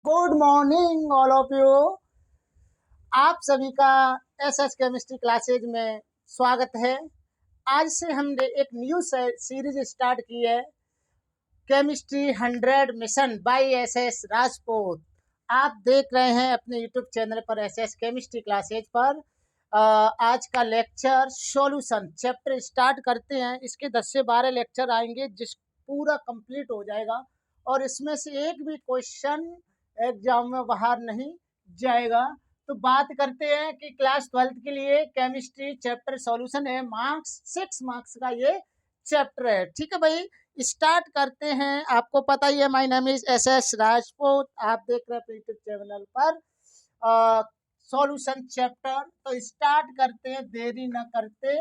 Good morning all of you. आप सभी का एसएस केमिस्ट्री क्लासेज में स्वागत है। आज से हमने एक न्यू सीरीज स्टार्ट की है, chemistry 100 mission by SS Rajput. आप देख रहे हैं अपने यूट्यूब चैनल पर एसएस केमिस्ट्री क्लासेज पर। आज का लेक्चर सॉल्यूशन चैप्टर स्टार्ट करते हैं। इसके 10 से 12 लेक्चर आएंगे जिस पूरा कंप्लीट हो जाएगा और इसमें से एक भी क्वेश्चन एग्जाम में बाहर नहीं जाएगा। तो बात करते हैं कि क्लास 12th के लिए केमिस्ट्री चैप्टर सॉल्यूशन है, मार्क्स 6 मार्क्स का ये चैप्टर है। ठीक है भाई, स्टार्ट करते हैं। आपको पता ही है, my name is S S Rajput. आप देख रहे हैं यूट्यूब चैनल पर सॉल्यूशन चैप्टर। तो स्टार्ट करते हैं देरी न करते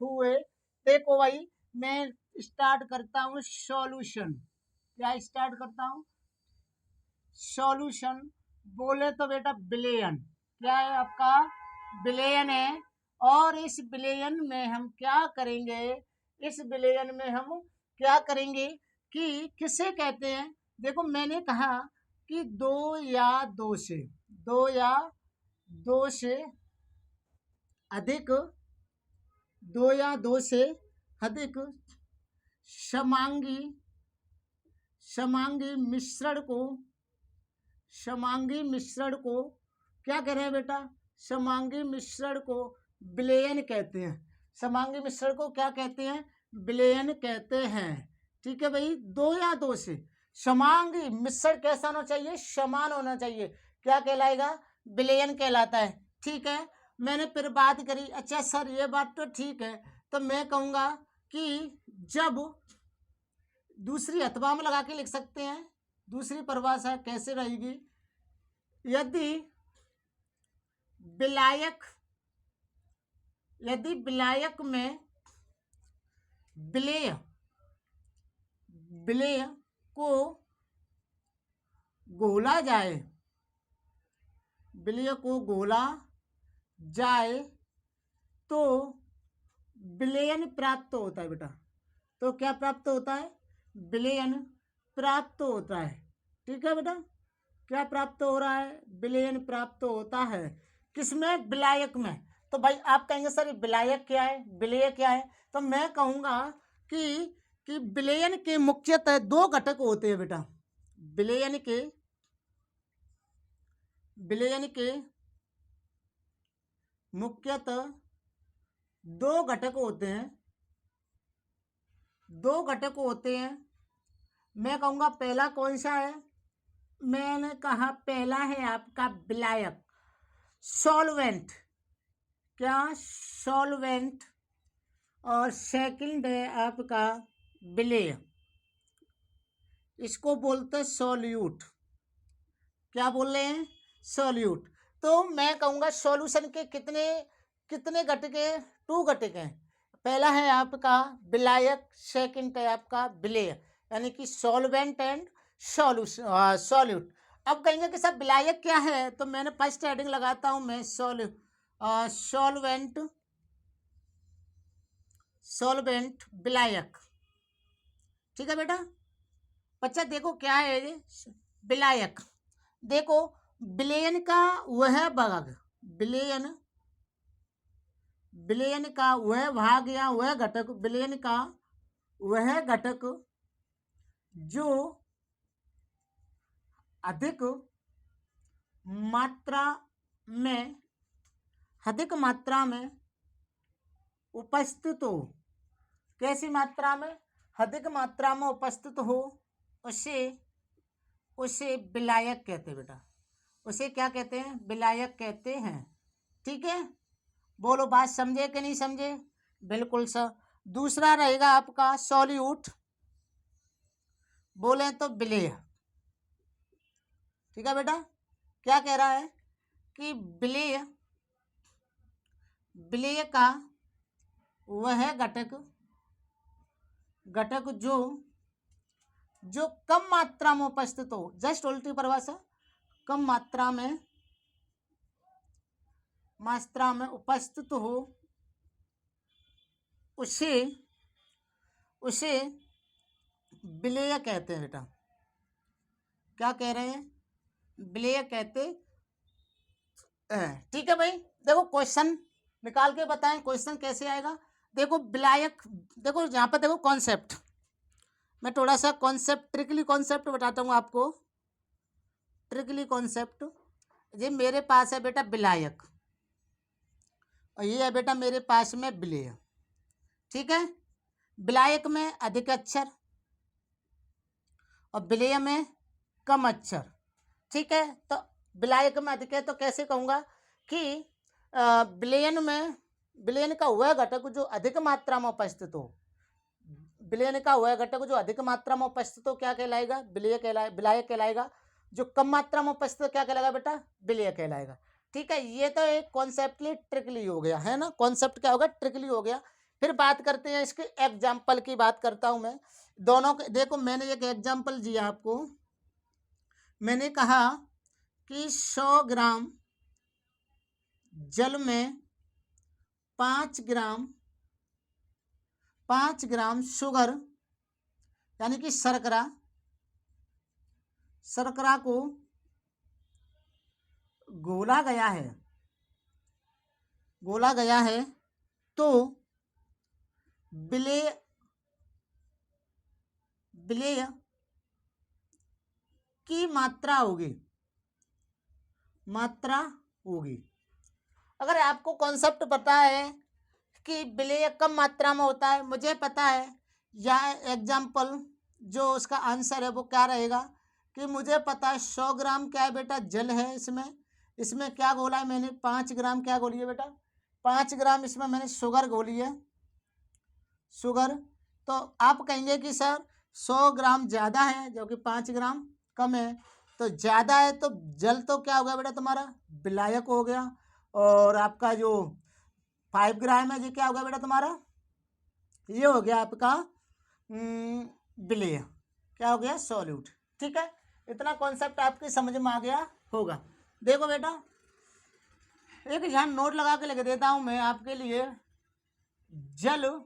हुए। देखो भाई, मैं स्टार्ट करता हूँ सॉल्यूशन। क्या स्टार्ट करता हूँ? सॉल्यूशन। बोले तो बेटा बिलियन, क्या है आपका? बिलियन है। और इस बिलियन में हम क्या करेंगे? इस बिलियन में हम क्या करेंगे कि किसे कहते हैं? देखो, मैंने कहा कि दो या दो से अधिक दो या दो से अधिक समांगी समांगी मिश्रण को क्या कह रहे हैं बेटा? समांगी मिश्रण को विलयन कहते हैं। समांगी मिश्रण को क्या कहते हैं? विलयन कहते हैं। ठीक है भाई, दो या दो से समांगी मिश्रण कैसा होना चाहिए? समान होना चाहिए। क्या कहलाएगा? विलयन कहलाता है। ठीक है, मैंने फिर बात करी। अच्छा सर, ये बात तो ठीक है, तो मैं कहूँगा कि जब दूसरी अथवा में लगा के लिख सकते हैं। दूसरी परिभाषा कैसे रहेगी? यदि विलायक में विलेय को घोला जाए तो विलयन प्राप्त होता है बेटा। तो क्या प्राप्त होता है? विलयन प्राप्त होता है। ठीक है बेटा, क्या प्राप्त हो रहा है? विलयन प्राप्त होता है। किसमें? विलायक में। तो भाई आप कहेंगे सर विलायक क्या है, विलेय क्या है? तो मैं कहूंगा कि विलयन के मुख्यतः दो घटक होते हैं बेटा। विलयन के मुख्यतः दो घटक होते हैं। मैं कहूंगा पहला कौन सा है? मैंने कहा पहला है आपका विलायक, सॉल्वेंट। क्या? सॉल्वेंट। और सेकंड है आपका विलेय, इसको बोलते हैं सॉल्यूट। क्या बोल रहे हैं? सॉल्यूट। तो मैं कहूंगा सॉल्यूशन के कितने घटक हैं? 2 घटक हैं। पहला है आपका विलायक, सेकंड है आपका विलेय, यानी कि सॉल्वेंट एंड सॉल्यूट। अब कहेंगे कि सब विलायक क्या है, तो मैंने फर्स्ट हेडिंग लगाता हूं मैं सॉल्वेंट विलायक। ठीक है बेटा। बच्चा देखो क्या है ये विलायक। देखो, विलयन का वह भाग, विलयन का वह भाग या वह घटक, विलयन का वह घटक जो अधिक मात्रा में उपस्थित हो। कैसी मात्रा में? अधिक मात्रा में उपस्थित हो, उसे विलायक कहते हैं बेटा। उसे क्या कहते हैं? विलायक कहते हैं। ठीक है, बोलो बात समझे कि नहीं समझे? बिल्कुल सर। दूसरा रहेगा आपका सॉल्यूट, बोले तो विलेय। ठीक है बेटा, क्या कह रहा है कि विलेय का वह घटक जो कम मात्रा में उपस्थित हो। जस्ट उल्टी परिभाषा, कम मात्रा में उपस्थित हो, उसे विलेय कहते हैं बेटा। क्या कह रहे हैं? विलेय कहते हैं। ठीक है भाई, देखो क्वेश्चन निकाल के बताएं, क्वेश्चन कैसे आएगा। देखो विलायक, देखो यहाँ पर देखो कॉन्सेप्ट, मैं थोड़ा सा कॉन्सेप्ट ट्रिकली कॉन्सेप्ट बताता हूँ आपको। ट्रिकली कॉन्सेप्ट, ये मेरे पास है बेटा विलायक और ये है बेटा मेरे पास में विलेय। ठीक है, विलायक में अधिक अक्षर और विलेय में कम अक्षर। ठीक है, तो विलायक में अधिक है तो कैसे कहूँगा कि विलयन में, विलयन का वह घटक जो अधिक मात्रा में उपस्थित हो, विलयन का वह घटक जो अधिक मात्रा में उपस्थित हो क्या कहलाएगा, विलेय कहलाए, विलायक कहलाएगा। जो कम मात्रा में उपस्थित हो क्या कहलाएगा बेटा, विलेय कहलाएगा। ठीक है, ये तो एक कॉन्सेप्टली ट्रिकली हो गया है ना, कॉन्सेप्ट क्या होगा, ट्रिकली हो गया। फिर बात करते हैं इसके एग्जाम्पल की, बात करता हूं मैं दोनों के। देखो मैंने एक एग्जाम्पल दिया आपको, मैंने कहा कि 100 ग्राम जल में 5 ग्राम शुगर यानी कि शर्करा को घोला गया है तो विलेय की मात्रा होगी। अगर आपको कॉन्सेप्ट पता है कि विलेय कम मात्रा में होता है, मुझे पता है, या एग्जाम्पल जो उसका आंसर है वो क्या रहेगा कि मुझे पता है 100 ग्राम क्या है बेटा जल है, इसमें क्या घोला है मैंने, 5 ग्राम क्या घोली है बेटा, 5 ग्राम इसमें मैंने शुगर घोली है, शुगर। तो आप कहेंगे कि सर 100 ग्राम ज़्यादा है जो कि 5 ग्राम कम है, तो ज़्यादा है तो जल तो क्या हो गया बेटा तुम्हारा, विलायक हो गया, और आपका जो 5 ग्राम है ये क्या हो गया बेटा तुम्हारा, ये हो गया आपका विलेय, क्या हो गया, सॉल्यूट। ठीक है, इतना कॉन्सेप्ट आपके समझ में आ गया होगा। देखो बेटा एक यहाँ नोट लगा के लिख देता हूं मैं आपके लिए, जल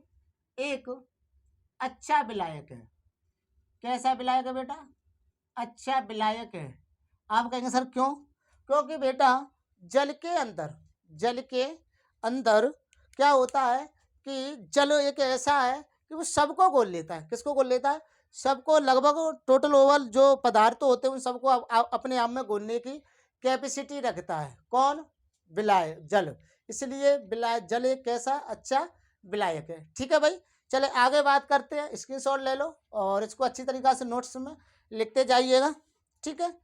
एक अच्छा विलायक है। कैसा विलायक है बेटा, अच्छा विलायक है। आप कहेंगे सर क्यों, क्योंकि बेटा जल के अंदर क्या होता है कि जल एक ऐसा है कि वो सबको घोल लेता है। किसको घोल लेता है, सबको, लगभग टोटल ओवल जो पदार्थ होते हैं उन सबको अपने आप में घोलने की कैपेसिटी रखता है। कौन, जल। इसलिए जल एक कैसा अच्छा विलायक है। ठीक है भाई, चले आगे बात करते हैं। स्क्रीनशॉट ले लो और इसको अच्छी तरीक़ा से नोट्स में लिखते जाइएगा। ठीक है,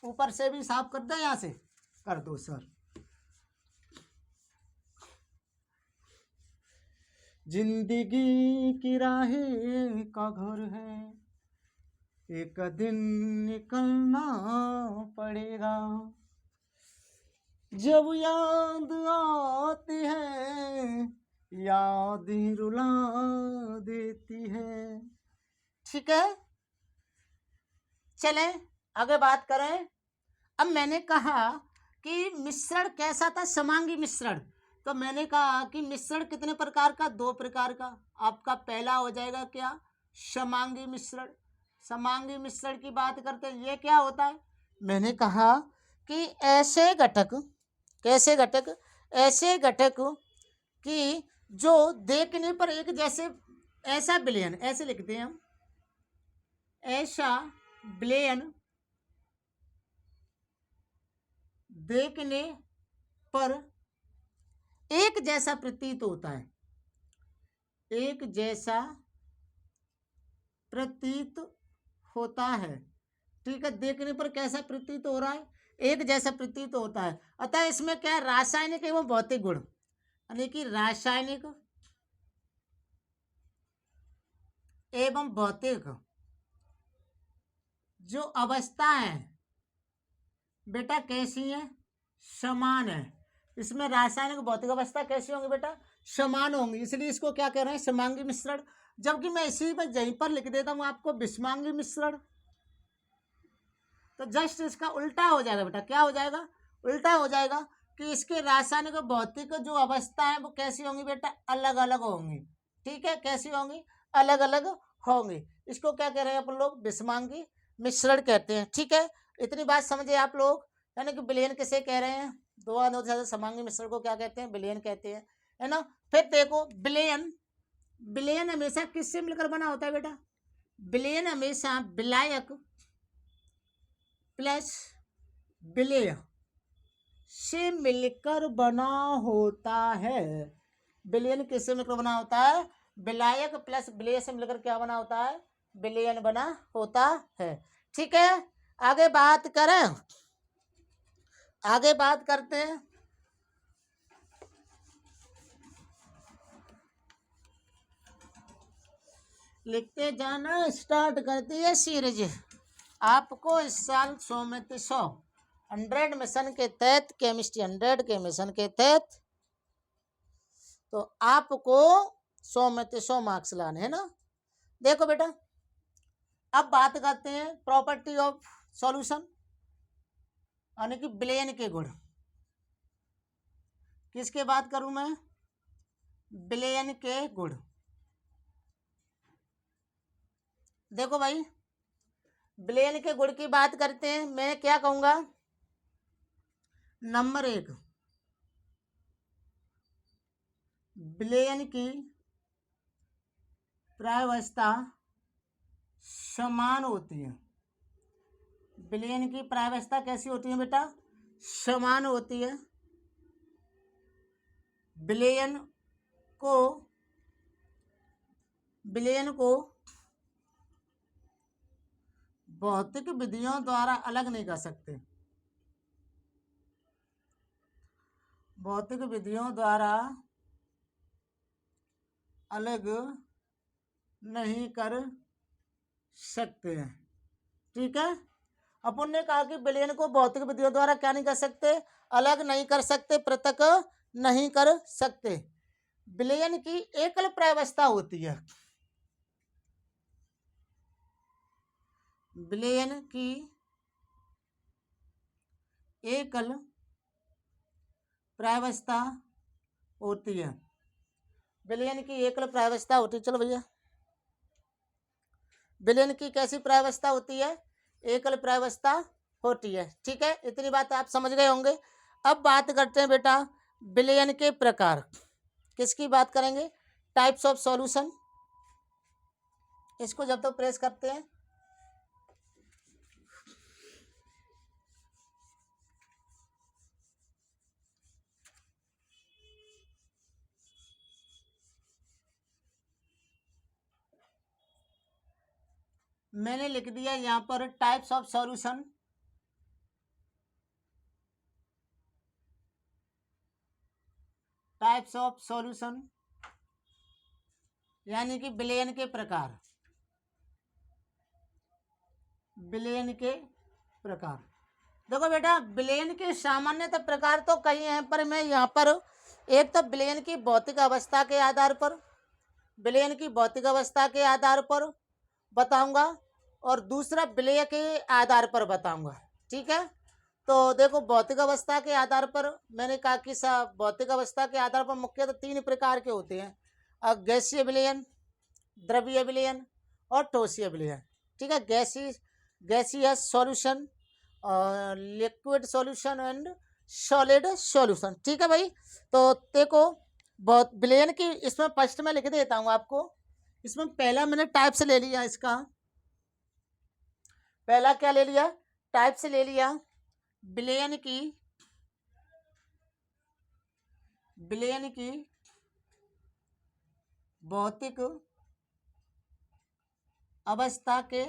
ऊपर से भी साफ कर दो, यहाँ से कर दो सर। जिंदगी की राहें का घर है, एक दिन निकलना पड़ेगा, जब याद आती है याद ही रुला देती है। ठीक है, चले आगे बात करें। अब मैंने कहा कि मिश्रण कैसा था, समांगी मिश्रण। तो मैंने कहा कि मिश्रण कितने प्रकार का, 2 प्रकार का। आपका पहला हो जाएगा क्या, समांगी मिश्रण। समांगी मिश्रण की बात करते हैं, ये क्या होता है, मैंने कहा कि ऐसे घटक, कैसे घटक, ऐसे घटक कि जो देखने पर एक जैसे, ऐसा विलयन, ऐसे लिखते हैं हम, ऐसा विलयन देखने पर एक जैसा प्रतीत होता है, एक जैसा प्रतीत होता है। ठीक है, देखने पर कैसा प्रतीत हो रहा है, एक जैसा प्रतीत होता है। अतः इसमें क्या है, रासायनिक एवं भौतिक गुण, यानी कि रासायनिक एवं भौतिक जो अवस्था है बेटा कैसी है, समान है। इसमें रासायनिक भौतिक अवस्था कैसी होंगी बेटा, समान होंगी, इसलिए इसको क्या कह रहे हैं, समांगी मिश्रण। जबकि मैं इसी में यहीं पर लिख देता हूं आपको विषमांगी मिश्रण, तो जस्ट इसका उल्टा हो जाएगा बेटा, क्या हो जाएगा, उल्टा हो जाएगा कि इसके रासायनिक और भौतिक जो अवस्था है वो कैसी होंगी बेटा, अलग अलग होंगी। ठीक है, कैसी होंगी, अलग अलग होंगी। इसको क्या कह रहे हैं अपन लोग, विषमांगी मिश्रण कहते हैं। ठीक है, इतनी बात समझे आप लोग। यानी कि विलयन किसे कह रहे हैं, दो आधारों से ज्यादा समांगी मिश्रण को क्या कहते हैं, विलयन कहते हैं, है ना। फिर देखो विलयन, विलयन हमेशा किससे मिलकर बना होता है बेटा, विलयन हमेशा विलायक प्लस विलेय से मिलकर बना होता है। विलयन किससे मिलकर बना होता है, विलायक प्लस विलेय से मिलकर क्या बना होता है, विलयन बना होता है। ठीक है, आगे बात करें, आगे बात करते हैं। लिखते जाना, स्टार्ट करती है सीरीज। आपको इस साल 100 में से 100 100 मिशन के तहत, केमिस्ट्री 100 के मिशन के तहत, तो आपको 100 में से 100 मार्क्स लाने हैं ना। देखो बेटा, अब बात करते हैं प्रॉपर्टी ऑफ सॉल्यूशन, यानी कि विलयन के गुण। किसके बात करूं मैं, विलयन के गुण। देखो भाई, विलयन के गुण की बात करते हैं, मैं क्या कहूंगा, नंबर 1, विलयन की प्रायवस्था समान होती है। विलयन की प्रायवस्था कैसी होती है बेटा, समान होती है। विलयन को भौतिक विधियों द्वारा अलग नहीं कर सकते, भौतिक विधियों द्वारा अलग नहीं कर सकते हैं। ठीक है, अपन ने कहा कि विलयन को भौतिक विधियों द्वारा क्या नहीं कर सकते, अलग नहीं कर सकते, पृथक नहीं कर सकते। विलयन की एकल प्रायवस्था होती है, विलयन की एकल प्रायवस्था होती है, विलयन की एकल प्रायवस्था होती है। चलो भैया, विलयन की कैसी प्रायवस्था होती है, एकल प्रायवस्था होती है। ठीक है, इतनी बात आप समझ गए होंगे। अब बात करते हैं बेटा विलयन के प्रकार। किसकी बात करेंगे, टाइप्स ऑफ सॉल्यूशन। इसको जब तक प्रेस करते हैं, मैंने लिख दिया यहाँ पर types of solution. Types of solution यानी कि विलयन के प्रकार, विलयन के प्रकार। देखो बेटा, विलयन के सामान्यतः प्रकार तो कई हैं, पर मैं यहाँ पर एक तो विलयन की भौतिक अवस्था के आधार पर, विलयन की भौतिक अवस्था के आधार पर बताऊंगा, और दूसरा विलय के आधार पर बताऊंगा। ठीक है, तो देखो भौतिक अवस्था के आधार पर मैंने कहा कि भौतिक अवस्था के आधार पर मुख्यतः 3 प्रकार के होते हैं, गैसीय विलयन, द्रवीय विलयन और ठोसीय विलयन। ठीक है, गैसीय solution, liquid solution and solid solution. ठीक है भाई, तो देखो बहुत विलयन की, इसमें फर्स्ट में लिख देता हूँ आपको। इसमें पहला मैंने टाइप से ले लिया, इसका पहला क्या ले लिया, टाइप से ले लिया, विलयन की भौतिक अवस्था के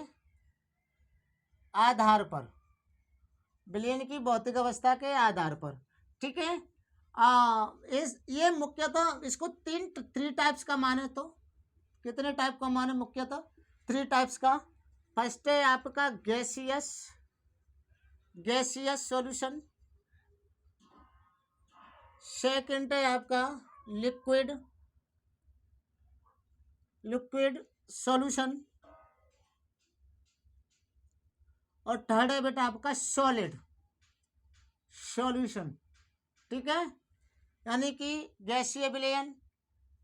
आधार पर, विलयन की भौतिक अवस्था के आधार पर। ठीक है, ये मुख्यतः इसको 3 टाइप्स का माने, तो कितने टाइप का माने, मुख्यतः 3 टाइप्स का। फर्स्ट है आपका गैसियस सॉल्यूशन, सेकंड है आपका लिक्विड सॉल्यूशन, और थर्ड है बेटा आपका सॉलिड सॉल्यूशन। ठीक है, यानी कि गैसीय विलयन,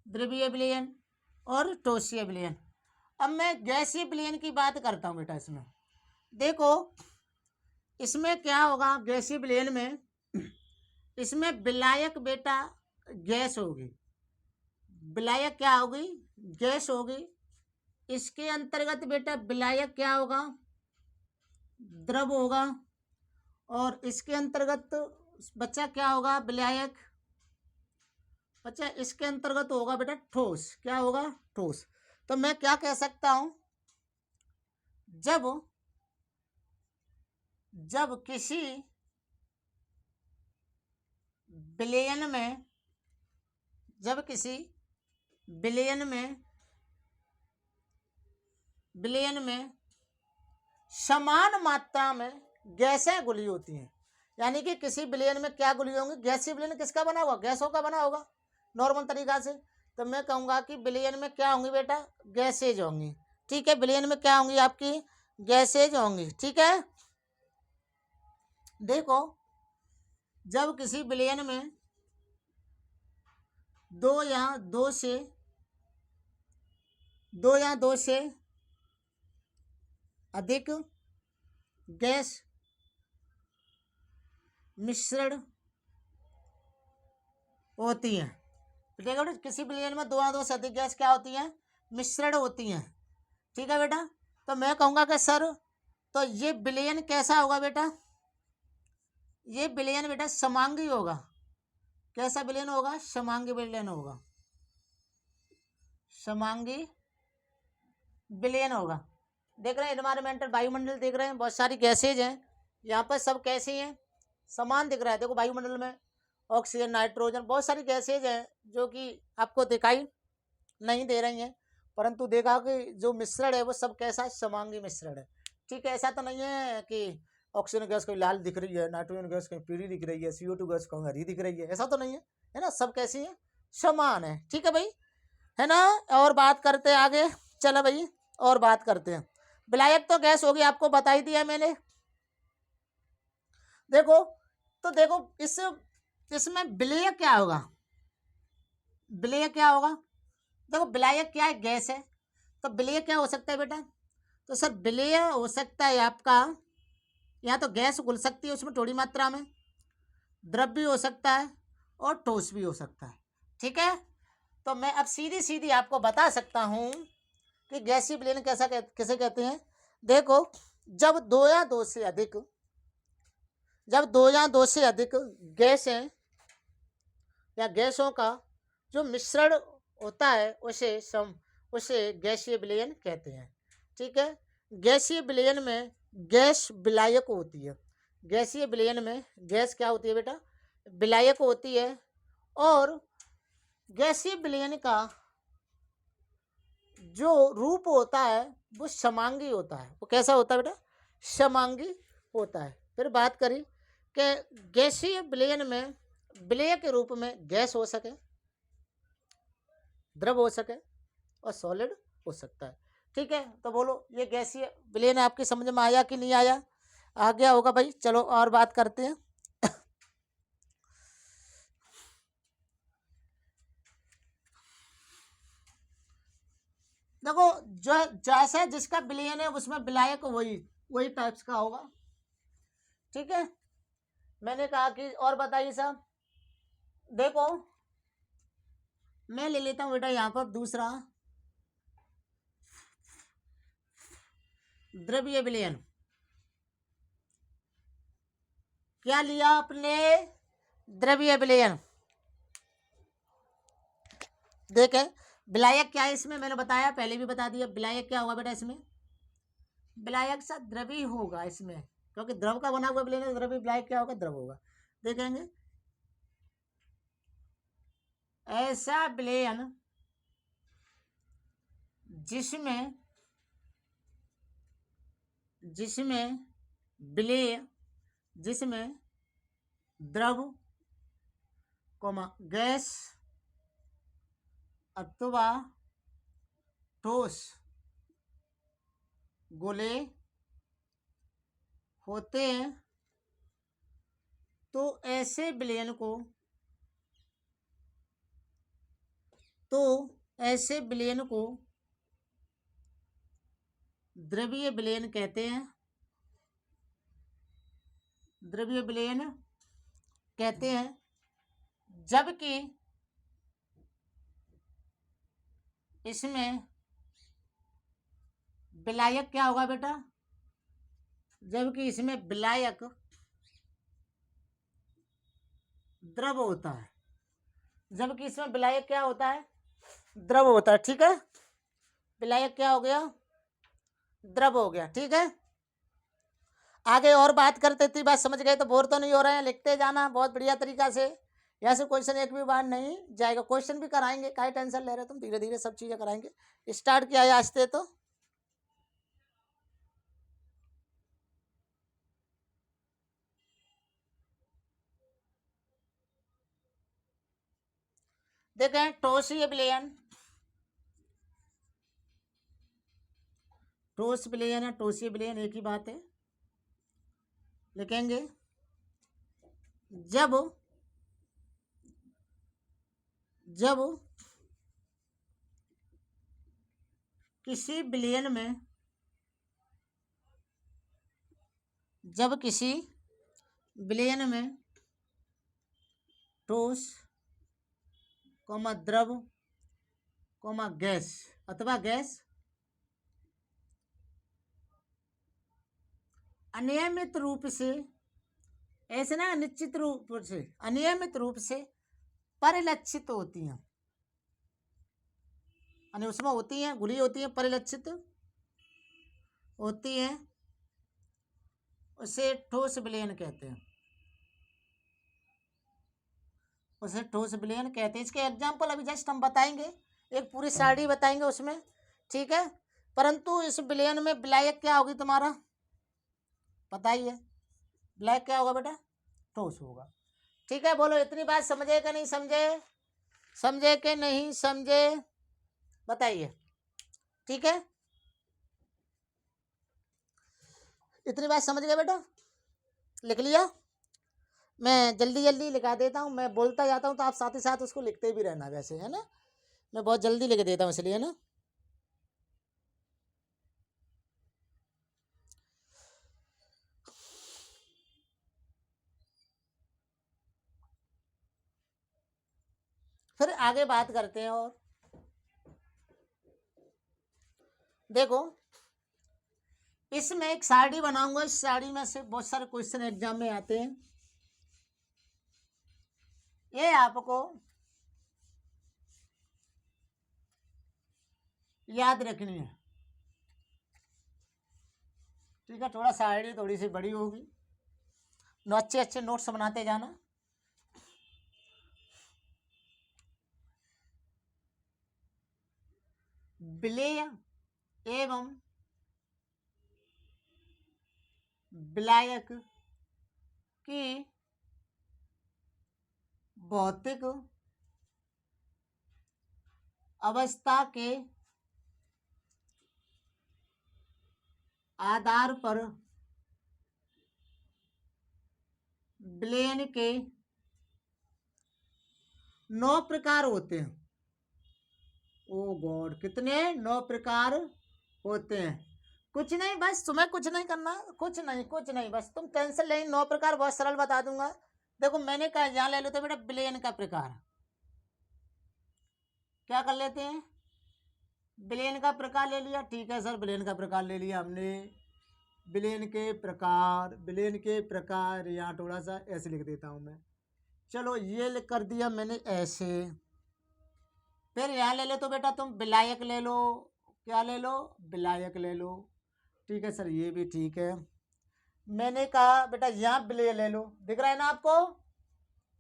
द्रवीय विलयन और ठोसीय विलयन। अब मैं गैसीय विलयन की बात करता हूँ बेटा। इसमें देखो इसमें क्या होगा, गैसीय विलयन में इसमें विलायक बेटा गैस होगी, विलायक क्या होगी, गैस होगी। इसके अंतर्गत बेटा विलायक क्या होगा, द्रव होगा। और इसके अंतर्गत बच्चा क्या होगा, विलायक। बच्चा इसके अंतर्गत होगा बेटा ठोस, क्या होगा, ठोस। तो मैं क्या कह सकता हूं, जब किसी विलयन में, जब किसी विलयन में समान मात्रा में गैसें घुली होती हैं, यानी कि किसी विलयन में क्या घुली होंगी, गैसीय विलयन किसका बना होगा, गैसों का बना होगा नॉर्मल तरीका से। तो मैं कहूँगा कि विलयन में क्या होंगी बेटा, गैसेज होंगी। ठीक है, विलयन में क्या होंगी, आपकी गैसेज होंगी। ठीक है, देखो जब किसी विलयन में दो या दो से अधिक गैस मिश्रण होती हैं, ठीक है बेटा, किसी विलयन में दो से अधिक गैस क्या होती हैं, मिश्रण होती हैं। ठीक है बेटा, तो मैं कहूँगा कि सर तो ये विलयन कैसा होगा बेटा, ये विलयन बेटा समांगी होगा। कैसा विलयन होगा, समांगी विलयन होगा, समांगी विलयन होगा। देख रहे हैं एनवायरमेंटल, वायुमंडल देख रहे हैं, बहुत सारी गैसेज हैं यहाँ पर, सब कैसी हैं, समान दिख रहा है। देखो वायुमंडल में ऑक्सीजन, नाइट्रोजन, बहुत सारी गैसेज हैं जो कि आपको दिखाई नहीं दे रही हैं, परंतु देखा कि जो मिश्रण है वो सब कैसा है, समांगी मिश्रण है। ठीक है, ऐसा तो नहीं है कि ऑक्सीजन गैस कहीं लाल दिख रही है, नाइट्रोजन गैस कहीं पीली दिख रही है, CO2 गैस कहीं हरी दिख रही है, ऐसा तो नहीं है, है ना, सब कैसी है, समान है। ठीक है भाई, है ना। और बात करते हैं आगे, चलो भाई और बात करते हैं। विलायक तो गैस होगी, आपको बता ही दिया मैंने। देखो तो देखो इसमें विलयक क्या होगा, विलयक क्या होगा, देखो विलायक क्या है, गैस है, तो विलय क्या हो सकता है बेटा, तो सर विलय हो सकता है आपका, या तो गैस घुल सकती है उसमें थोड़ी मात्रा में, द्रव भी हो सकता है और ठोस भी हो सकता है। ठीक है, तो मैं अब सीधी सीधी आपको बता सकता हूं कि गैसीय विलयन किसे कहते हैं। देखो जब दो या दो से अधिक गैसें या गैसों का जो मिश्रण होता है उसे गैसीय विलयन कहते हैं। ठीक है, गैसीय विलयन में गैस विलायक होती है, गैसीय विलयन में गैस क्या होती है बेटा, विलायक होती है। और गैसीय विलयन का जो रूप होता है वो समांगी होता है। वो कैसा होता है बेटा, समांगी होता है। फिर बात करी कि गैसीय विलयन में विलय के रूप में गैस हो सके, द्रव हो सके और सॉलिड हो सकता है। ठीक है, तो बोलो ये गैसीय विलयन आपकी समझ में आया कि नहीं आया, आ गया होगा भाई। चलो और बात करते हैं। देखो जो जैसे जिसका विलयन है उसमें विलायक वही टाइप्स का होगा। ठीक है, मैंने कहा कि और बताइए साहब। देखो मैं ले लेता हूं बेटा यहाँ पर दूसरा, द्रव्य विलयन। क्या लिया आपने, द्रव्य विलयन। देखें विलायक क्या है इसमें, मैंने बताया पहले भी बता दिया, विलायक क्या होगा बेटा इसमें, विलायक सा द्रवी होगा इसमें, क्योंकि द्रव का बना हुआ विलयन, द्रव्य विलायक क्या होगा, द्रव होगा। देखेंगे ऐसा विलयन जिसमें विलय जिसमें द्रव गैस अथवा ठोस गोले होते हैं, तो ऐसे विलयन को द्रवीय विलयन कहते हैं। द्रव्य विलयन कहते हैं, जबकि इसमें विलायक क्या होगा बेटा, जबकि इसमें विलायक द्रव होता है, जबकि इसमें विलायक क्या होता है, द्रव होता है। ठीक है, विलायक क्या हो गया, द्रव हो गया। ठीक है, आगे और बात करते थी, बात समझ गए तो बोर तो नहीं हो रहे हैं, लिखते जाना बहुत बढ़िया तरीका से। यहाँ से क्वेश्चन एक भी बार नहीं जाएगा, क्वेश्चन भी कराएंगे, काहे टेंशन ले रहे तुम, धीरे धीरे सब चीजें कराएंगे। स्टार्ट किया है आज से तो देखें, ठोस विलयन, ठोस विलयन है, ठोसीय विलयन एक ही बात है। लिखेंगे जब जब किसी विलयन में, जब किसी विलयन में ठोस कोमा द्रव कोमा गैस अथवा गैस अनियमित रूप से, ऐसे ना निश्चित रूप से, अनियमित रूप से परिलक्षित होती हैं, यानी उसमें होती हैं, घुली होती हैं, परिलक्षित होती हैं, उसे ठोस विलयन कहते हैं, उसे ठोस विलयन कहते हैं। इसके एग्जाम्पल अभी जस्ट हम बताएंगे, एक पूरी सारणी बताएंगे उसमें। ठीक है, परंतु इस विलयन में विलायक क्या होगी तुम्हारा पता ही है, विलायक क्या होगा बेटा, ठोस होगा। ठीक है, बोलो इतनी बात समझे कि नहीं समझे, समझे कि नहीं समझे बताइए। ठीक है, इतनी बात समझ गए बेटा, लिख लिया। मैं जल्दी जल्दी लिखा देता हूँ, मैं बोलता जाता हूँ तो आप साथ ही साथ उसको लिखते भी रहना, वैसे है ना, मैं बहुत जल्दी लिख देता हूँ इसलिए ना। फिर आगे बात करते हैं। और देखो, इसमें एक सारणी बनाऊंगा, इस सारणी में से बहुत सारे क्वेश्चन एग्जाम में आते हैं, ये आपको याद रखनी है। ठीक है, थोड़ा सारणी थोड़ी सी बड़ी होगी, अच्छे अच्छे नोट्स बनाते जाना। विलेय एवं विलायक की भौतिक अवस्था के आधार पर विलयन के 9 प्रकार होते हैं। ओ गॉड, कितने 9 प्रकार होते हैं। कुछ नहीं, बस तुम्हें कुछ नहीं करना, कुछ नहीं, बस तुम टेंशन ले, 9 प्रकार बहुत सरल बता दूंगा। देखो मैंने कहा यहाँ ले लो तो बेटा विलयन का प्रकार, क्या कर लेते हैं, विलयन का प्रकार ले लिया। ठीक है सर, विलयन का प्रकार ले लिया हमने, विलयन के प्रकार, विलयन के प्रकार, यहाँ थोड़ा सा ऐसे लिख देता हूँ मैं, चलो ये कर दिया मैंने ऐसे। फिर यहाँ ले लो तो बेटा तुम विलायक ले लो, क्या ले लो, विलायक ले लो। ठीक है सर, ये भी ठीक है। मैंने कहा बेटा यहाँ विलय ले लो, दिख रहा है ना आपको,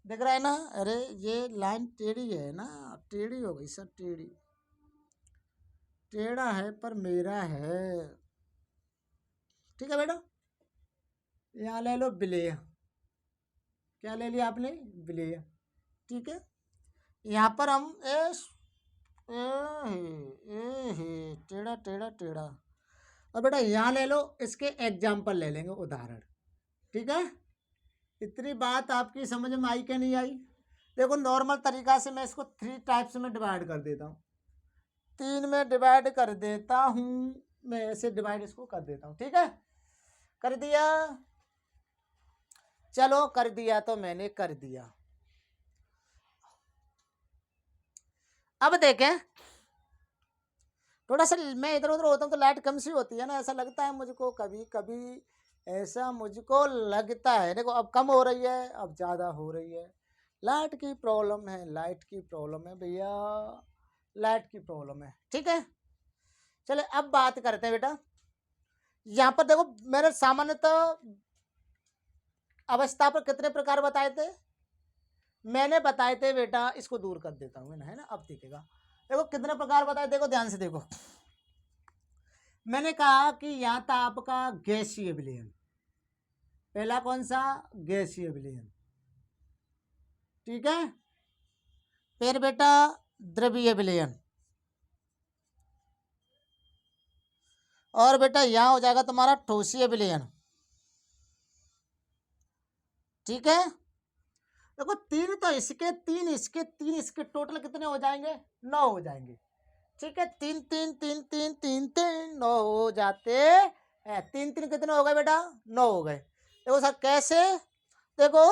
दिख रहा है ना, अरे ये लाइन टेढ़ी है ना, टेढ़ी हो गई सर, टेढ़ी, टेढ़ा है पर मेरा है। ठीक है बेटा, यहाँ ले लो विलय, क्या ले लिया आपने, विलय। ठीक है, यहाँ पर हम टेढ़ा टेढ़ा टेढ़ा, और बेटा यहाँ ले लो, इसके एग्जाम्पल ले लेंगे, उदाहरण। ठीक है, इतनी बात आपकी समझ में आई कि नहीं आई। देखो नॉर्मल तरीका से मैं इसको 3 टाइप्स में डिवाइड कर देता हूँ, 3 में डिवाइड कर देता हूँ, मैं ऐसे डिवाइड इसको कर देता हूँ। ठीक है, कर दिया। चलो कर दिया तो मैंने कर दिया। अब देखें, थोड़ा सा मैं इधर उधर होता हूँ तो लाइट कम सी होती है ना, ऐसा लगता है मुझको, कभी कभी ऐसा मुझको लगता है। देखो अब कम हो रही है, अब ज़्यादा हो रही है। लाइट की प्रॉब्लम है, लाइट की प्रॉब्लम है भैया, लाइट की प्रॉब्लम है। ठीक है, चले अब बात करते हैं बेटा। यहाँ पर देखो मैंने सामान्यतः अवस्था पर कितने प्रकार बताए थे, मैंने बताए थे बेटा, इसको दूर कर देता हूँ है ना। अब दिखेगा, देखो कितने प्रकार बताए, देखो ध्यान से देखो। मैंने कहा कि यहाँ था आपका गैसीय विलयन, पहला कौन सा, गैसीय विलयन। ठीक है, फिर बेटा द्रवीय विलयन, और बेटा यहाँ हो जाएगा तुम्हारा ठोसीय विलयन। ठीक है, देखो तीन तो इसके, तीन इसके, तीन इसके, टोटल कितने हो जाएंगे, 9 हो जाएंगे। ठीक है, तीन तीन तीन तीन तीन तीन 9 हो जाते हैं। तीन तीन कितने हो गए बेटा, 9 हो गए। देखो सर कैसे, देखो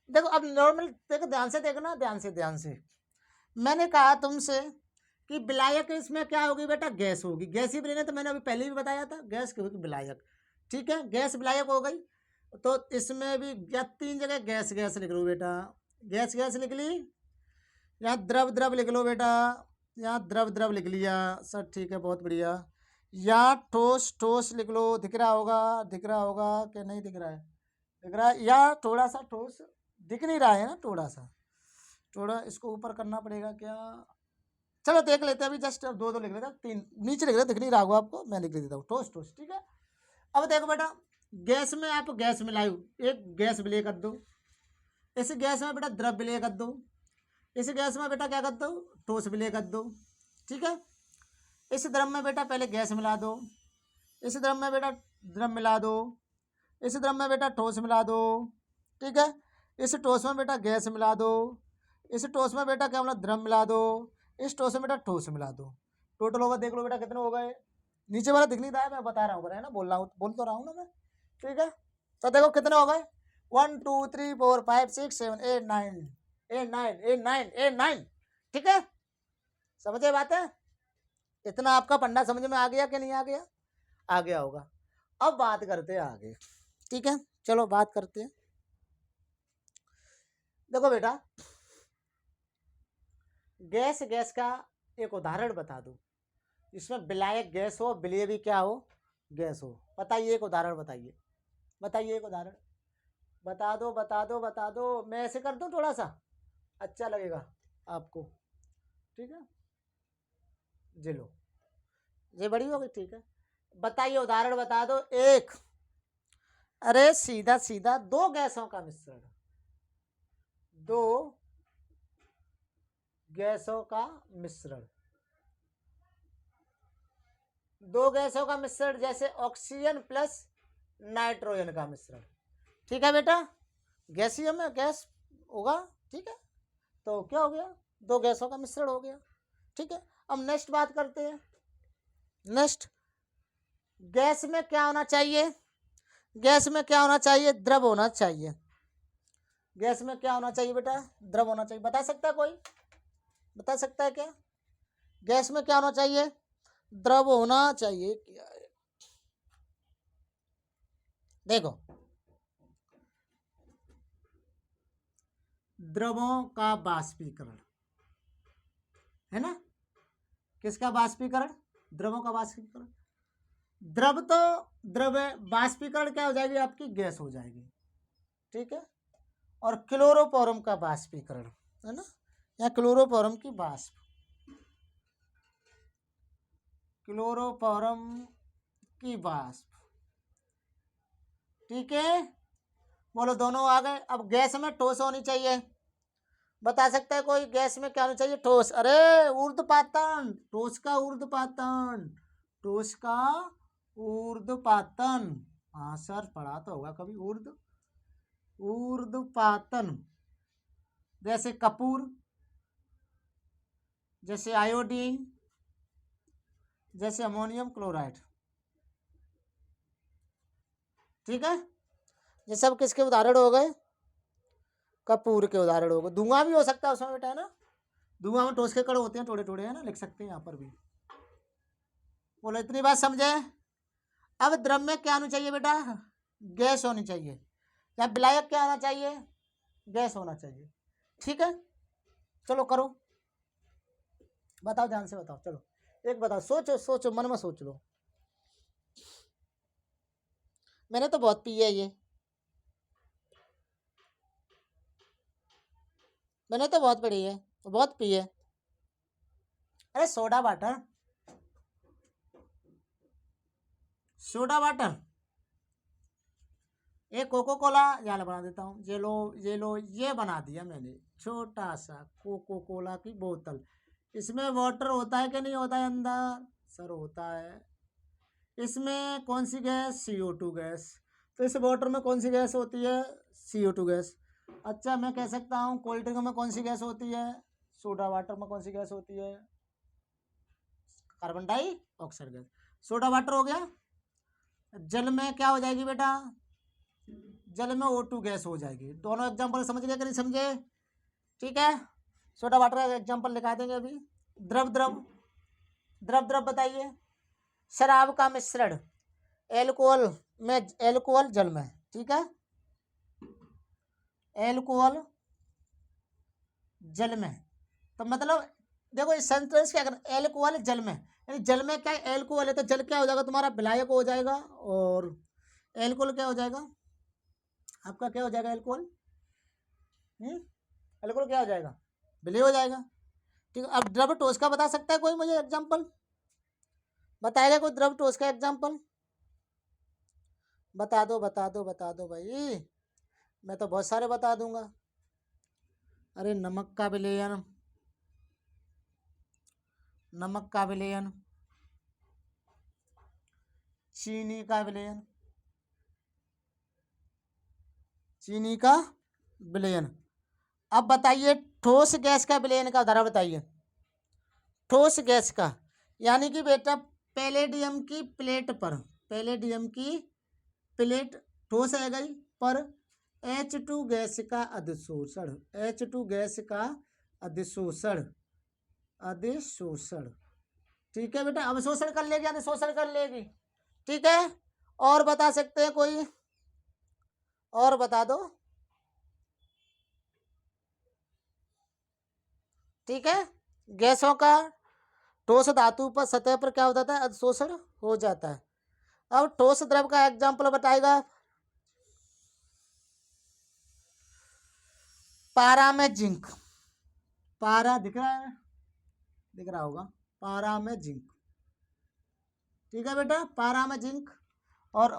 देखो अब नॉर्मल देखो, ध्यान से देखना, ध्यान से मैंने कहा तुमसे कि विलायक इसमें क्या होगी बेटा, गैस होगी। गैस ही विलयन तो मैंने अभी पहले भी बताया था, गैस की होगी विलायक। ठीक है, गैस विलायक हो गई, तो इसमें भी या 3 जगह गैस गैस लिख लो बेटा, गैस गैस लिख ली। यहाँ द्रव द्रव लिख लो बेटा, यहाँ द्रव द्रव लिख लिया सर, ठीक है बहुत बढ़िया। यहाँ ठोस ठोस लिख लो, दिख रहा होगा, दिख रहा होगा कि नहीं दिख रहा है, दिख रहा है। यहाँ थोड़ा सा ठोस दिख नहीं रहा है ना, थोड़ा सा, थोड़ा इसको ऊपर करना पड़ेगा क्या, चलो देख लेते हैं अभी, जस्ट दो लिख लेते हैं, 3 नीचे लिख लेते, दिख नहीं रहा होगा आपको, मैं लिख देता हूँ ठोस ठोस। ठीक है, अब देखो बेटा, गैस में आप गैस मिलायू, एक गैस विलय कर दो, इस गैस में बेटा द्रव विलय कर दो, इस गैस में बेटा क्या कर दो, ठोस विलय कर दो। ठीक है, इस द्रव में बेटा पहले गैस मिला दो, इस द्रव में बेटा द्रव मिला दो, इस द्रव में बेटा ठोस मिला दो। ठीक है, इस ठोस में बेटा गैस मिला दो, इस ठोस में बेटा क्या मिला, द्रव मिला दो, इस ठोस में बेटा ठोस मिला दो। टोटल होगा देख लो बेटा कितने हो गए, नीचे वाला दिख नहीं रहा है, मैं बता रहा हूँ है ना, बोल रहा हूँ, बोल तो रहा हूँ ना मैं। ठीक है, तो देखो कितने हो गए, 1 2 3 4 5 6 7 8 9 8 9 8 9 8 9। ठीक है, समझे बात है, इतना आपका पंडा समझ में आ गया कि नहीं आ गया, आ गया होगा। अब बात करते हैं आगे। ठीक है, चलो बात करते हैं। देखो बेटा, गैस गैस का एक उदाहरण बता दो, जिसमें विलायक गैस हो, विलय भी क्या हो, गैस हो। बताइए एक उदाहरण, बताइए बताइए एक उदाहरण, बता दो बता दो बता दो। मैं ऐसे कर दूं, थोड़ा सा अच्छा लगेगा आपको। ठीक है, जी लो, ये बड़ी हो गई। ठीक है, बताइए उदाहरण बता दो एक, अरे सीधा सीधा, दो गैसों का मिश्रण, दो गैसों का मिश्रण, दो गैसों का मिश्रण, जैसे ऑक्सीजन प्लस नाइट्रोजन का मिश्रण। ठीक है बेटा, गैसीय में गैस होगा। ठीक है, तो क्या हो गया, दो गैसों का मिश्रण हो गया। ठीक है, अब नेक्स्ट बात करते हैं। नेक्स्ट, गैस में क्या होना चाहिए, गैस में क्या होना चाहिए, द्रव होना चाहिए। गैस में क्या होना चाहिए बेटा, द्रव होना चाहिए। बता सकता है कोई, बता सकता है क्या, गैस में क्या होना चाहिए, द्रव होना चाहिए। क्या है, देखो द्रवों का बाष्पीकरण है ना, किसका बाष्पीकरण, द्रवों का बाष्पीकरण। द्रव तो द्रव बाष्पीकरण क्या हो जाएगी, आपकी गैस हो जाएगी। ठीक है, और क्लोरोफॉर्म का बाष्पीकरण है ना, या क्लोरोफॉर्म की बाष्प, क्लोरोफॉर्म की बाष्प। ठीक है, बोलो दोनों आ गए। अब गैस में ठोस होनी चाहिए, बता सकता है कोई, गैस में क्या होना चाहिए, ठोस। अरे ऊर्ध्वपातन, ठोस का ऊर्ध्वपातन, ठोस का ऊर्ध्वपातन। हाँ सर, पढ़ा तो होगा कभी, ऊर्ध्वपातन, जैसे कपूर, जैसे आयोडीन, जैसे अमोनियम क्लोराइड। ठीक है, ये सब किसके उदाहरण हो गए? कपूर के उदाहरण हो गए। धुआं भी हो सकता है उसमें बेटा, है ना। धुआं में ठोस के कण होते हैं थोड़े थोड़े, है ना, लिख सकते हैं यहाँ पर भी। बोलो इतनी बात समझे। अब द्रव में क्या होना चाहिए बेटा? गैस होनी चाहिए। या विलायक क्या होना चाहिए? गैस होना चाहिए। ठीक है, चलो करो, बताओ, ध्यान से बताओ। चलो एक बताओ, सोचो सोचो, मन में सोच लो। मैंने तो बहुत पी है ये, मैंने तो बहुत पढ़ी है, बहुत पी है। अरे सोडा वाटर, सोडा वाटर। एक कोको कोला याला बना देता हूँ। ये लो ये लो, ये बना दिया मैंने, छोटा सा कोको कोला की बोतल। इसमें वाटर होता है कि नहीं होता है अंदर? सर होता है। इसमें कौन सी गैस? CO2 gas. तो इस वाटर में कौन सी गैस होती है? CO2 gas. अच्छा, मैं कह सकता हूँ कोल्ड ड्रिंक में कौन सी गैस होती है? सोडा वाटर में कौन सी गैस होती है? Carbon dioxide gas. Soda water हो गया। जल में क्या हो जाएगी बेटा? जल में O2 गैस हो जाएगी। दोनों एग्जांपल समझ गए कि नहीं समझे? ठीक है, सोडा वाटर का एग्जांपल दिखा देंगे अभी। द्रव द्रव द्रव द्रव बताइए। शराब का मिश्रण एल्कोहल में, एल्कोहल जल में, ठीक है, एल्कोहल जल में। तो मतलब देखो इस सेंटेंस क्या करना, एल्कोहल जल में, यानी जल में क्या एल्कोहल है, तो जल क्या हो जाएगा तुम्हारा? विलायक हो जाएगा। और एल्कोहल क्या हो जाएगा आपका? क्या हो जाएगा एल्कोहल? एल्कोहल क्या हो जाएगा? विलय हो जाएगा। ठीक है, अब द्रव ठोस का बता सकता है कोई मुझे एग्जांपल? बताएगा कोई द्रव ठोस का एग्जांपल? बता दो बता दो बता दो भाई, मैं तो बहुत सारे बता दूंगा। अरे नमक का विलयन, नमक का विलयन, चीनी का विलयन, चीनी का विलयन। अब बताइए ठोस गैस का विलयन का उदाहरण बताइए। ठोस गैस का यानी कि बेटा पैलेडियम की प्लेट पर, पैलेडियम की प्लेट ठोस है गई पर H2 गैस का अधिशोषण, H2 गैस का अधिशोषण, अधिशोषण। ठीक है बेटा, अवशोषण कर लेगी, अधिशोषण कर लेगी। ठीक है, और बता सकते हैं कोई? और बता दो। ठीक है, गैसों का ठोस धातु पर सतह पर क्या हो जाता है? अधिशोषण हो जाता है। अब ठोस द्रव का एग्जाम्पल बताएगा। पारा में जिंक, पारा दिख रहा है, दिख रहा होगा, पारा में जिंक। ठीक है बेटा, पारा में जिंक और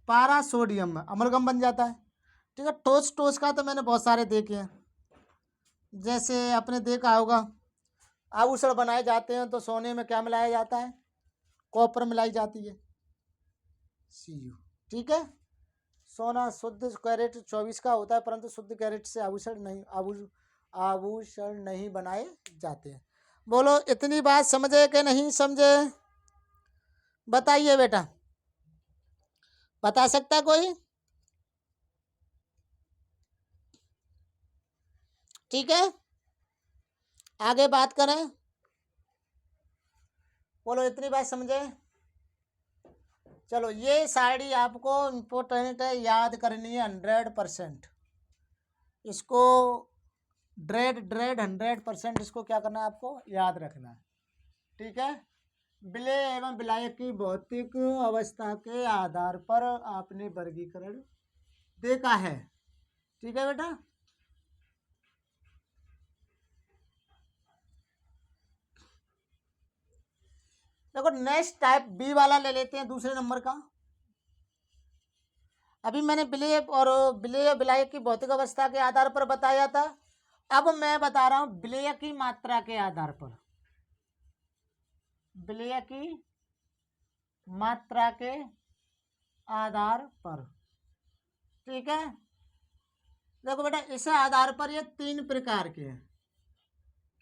पारा सोडियम में अमलगम बन जाता है। ठीक है, ठोस ठोस का तो मैंने बहुत सारे देखे हैं। जैसे आपने देखा होगा आभूषण बनाए जाते हैं तो सोने में क्या मिलाया जाता है? कॉपर मिलाई जाती है, Cu। ठीक है, सोना शुद्ध कैरेट 24 का होता है, परंतु शुद्ध कैरेट से आभूषण नहीं बनाए जाते हैं। बोलो इतनी बात समझे कि नहीं समझे? बताइए बेटा, बता सकता है कोई? ठीक है, आगे बात करें। बोलो इतनी बात समझे? चलो ये साड़ी आपको इम्पोर्टेंट है, याद करनी है 100%। इसको ड्रेड 100% इसको क्या करना है? आपको याद रखना है। ठीक है, विलय एवं विलायक की भौतिक अवस्था के आधार पर आपने वर्गीकरण देखा है। ठीक है बेटा, देखो नेक्स्ट टाइप बी वाला ले लेते हैं, दूसरे नंबर का। अभी मैंने विलय और विलय विलायक की भौतिक अवस्था के आधार पर बताया था। अब मैं बता रहा हूं विलय की मात्रा के आधार पर, विलय की मात्रा के आधार पर। ठीक है, देखो बेटा इस आधार पर ये 3 प्रकार के हैं।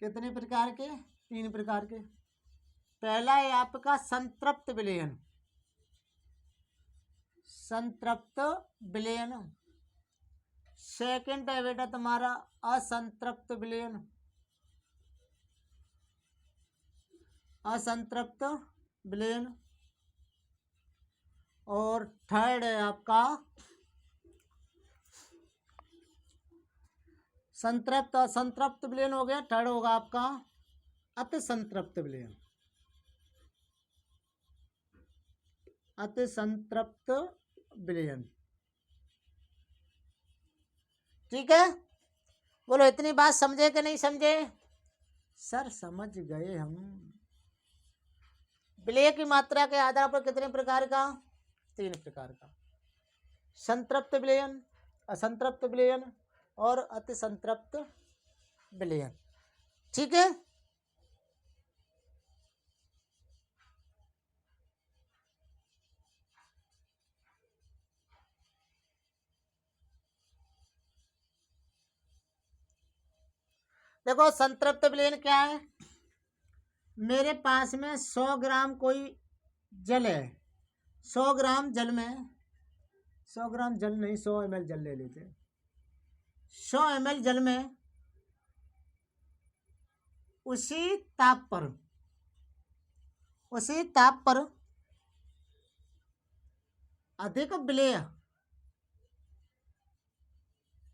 कितने प्रकार के? 3 प्रकार के। पहला है आपका संतृप्त विलयन, संतृप्त विलयन। सेकंड है बेटा तुम्हारा असंतृप्त विलयन, असंतृप्त विलयन। और थर्ड है आपका संतृप्त असंतृप्त विलयन हो गया। थर्ड होगा आपका अति संतृप्त विलयन, अति संतृप्त विलयन। ठीक है, बोलो इतनी बात समझे कि नहीं समझे? सर समझ गए हम। विलय की मात्रा के आधार पर कितने प्रकार का? 3 प्रकार का, संतृप्त विलयन, असंतृप्त विलयन और अति संतृप्त विलयन। ठीक है, देखो संतृप्त विलयन क्या है। मेरे पास में 100 ग्राम कोई जल है, 100 ग्राम जल में, 100 ग्राम जल नहीं 100 ml जल ले लेते। 100 ml जल में उसी ताप पर अधिक विलय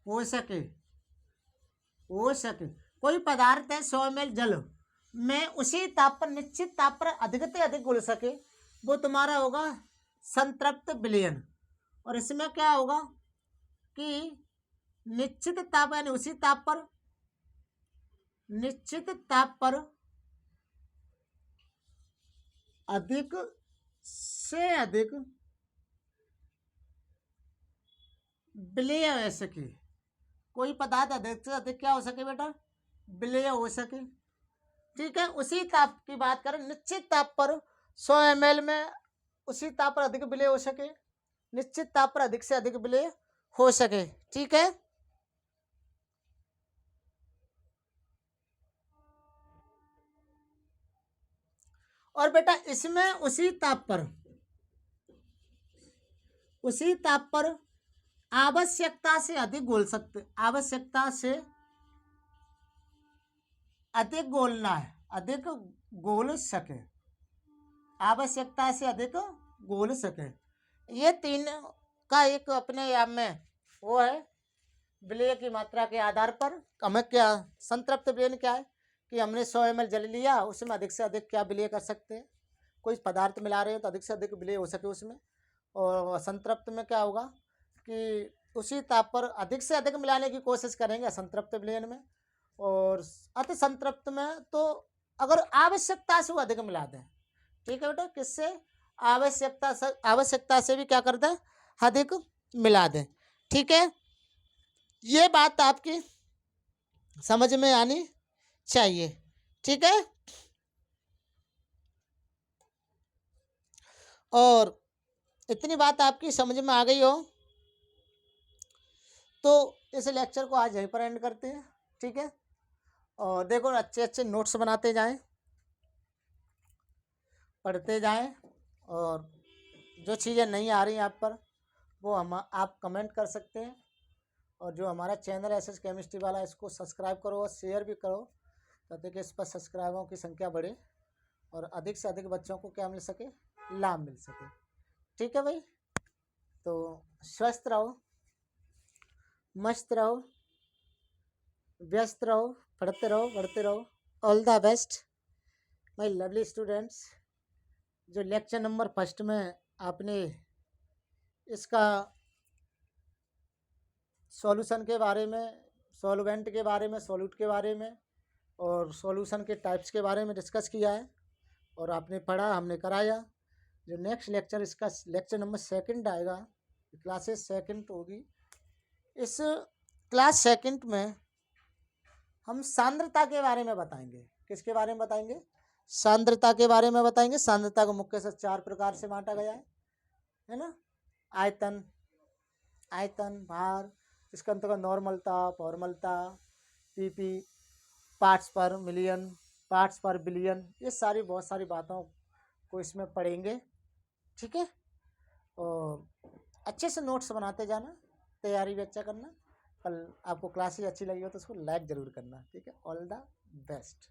हो सके कोई पदार्थ है 100 ml जल में उसी ताप पर, निश्चित ताप पर अधिक से अधिक घुल सके, वो तुम्हारा होगा संतृप्त विलयन। और इसमें क्या होगा कि निश्चित ताप यानी उसी ताप पर, निश्चित ताप पर अधिक से अधिक विलय हो सके। कोई पदार्थ अधिक से अधिक क्या हो सके बेटा? विलय हो सके। ठीक है, उसी ताप की बात करें, निश्चित ताप पर 100 ml में उसी ताप पर अधिक विलय हो सके, निश्चित ताप पर अधिक से अधिक विलय हो सके। ठीक है, और बेटा इसमें उसी ताप पर आवश्यकता से अधिक घोल सकते, आवश्यकता से अधिक घोलना है, अधिक घोल सके, आवश्यकता से अधिक घोल सके। ये 3 का एक अपने आप में वो है विलय की मात्रा के आधार पर। हमें क्या संतृप्त विलयन क्या है कि हमने 100 ml जल लिया, उसमें अधिक से अधिक क्या विलय कर सकते हैं, कोई पदार्थ मिला रहे हो तो अधिक से अधिक विलय हो सके उसमें। और असंतृप्त में क्या होगा कि उसी ताप पर अधिक से अधिक मिलाने की कोशिश करेंगे असंतृप्त विलयन में। और अति संतृप्त में तो अगर आवश्यकता से वो अधिक मिला दें। ठीक है बेटा, किससे? आवश्यकता से भी क्या करते हैं? अधिक मिला दें। ठीक है, ये बात आपकी समझ में आनी चाहिए। ठीक है, और इतनी बात आपकी समझ में आ गई हो तो इस लेक्चर को आज यहीं पर एंड करते हैं। ठीक है, और देखो अच्छे अच्छे नोट्स बनाते जाएं, पढ़ते जाएं, और जो चीज़ें नहीं आ रही आप पर वो आप कमेंट कर सकते हैं। और जो हमारा चैनल है एसएस केमिस्ट्री वाला, इसको सब्सक्राइब करो और शेयर भी करो ताकि कि इस पर सब्सक्राइबरों की संख्या बढ़े और अधिक से अधिक बच्चों को क्या मिल सके? लाभ मिल सके। ठीक है भाई, तो स्वस्थ रहो, मस्त रहो, व्यस्त रहो, पढ़ते रहो, बढ़ते रहो। All the best my lovely students. जो लेक्चर नंबर 1 में आपने इसका सॉल्यूशन के बारे में, सॉल्वेंट के बारे में, सॉल्यूट के बारे में और सॉल्यूशन के टाइप्स के बारे में डिस्कस किया है और आपने पढ़ा, हमने कराया। जो नेक्स्ट लेक्चर इसका लेक्चर नंबर 2 आएगा, क्लासेस 2 होगी। इस क्लास 2 में हम सांद्रता के बारे में बताएंगे। किसके बारे में बताएंगे? सांद्रता के बारे में बताएंगे। सांद्रता को मुख्य से 4 प्रकार से बांटा गया है ना? आयतन, भार, इसके अंतर्गत नॉर्मलता, फॉर्मलता, पीपी, पार्ट्स पर मिलियन, पार्ट्स पर बिलियन, ये सारी बहुत सारी बातों को इसमें पढ़ेंगे। ठीक है, और अच्छे से नोट्स बनाते जाना, तैयारी भी अच्छा करना। कल आपको क्लासेज अच्छी लगी हो तो उसको लाइक ज़रूर करना, ठीक है। All the best.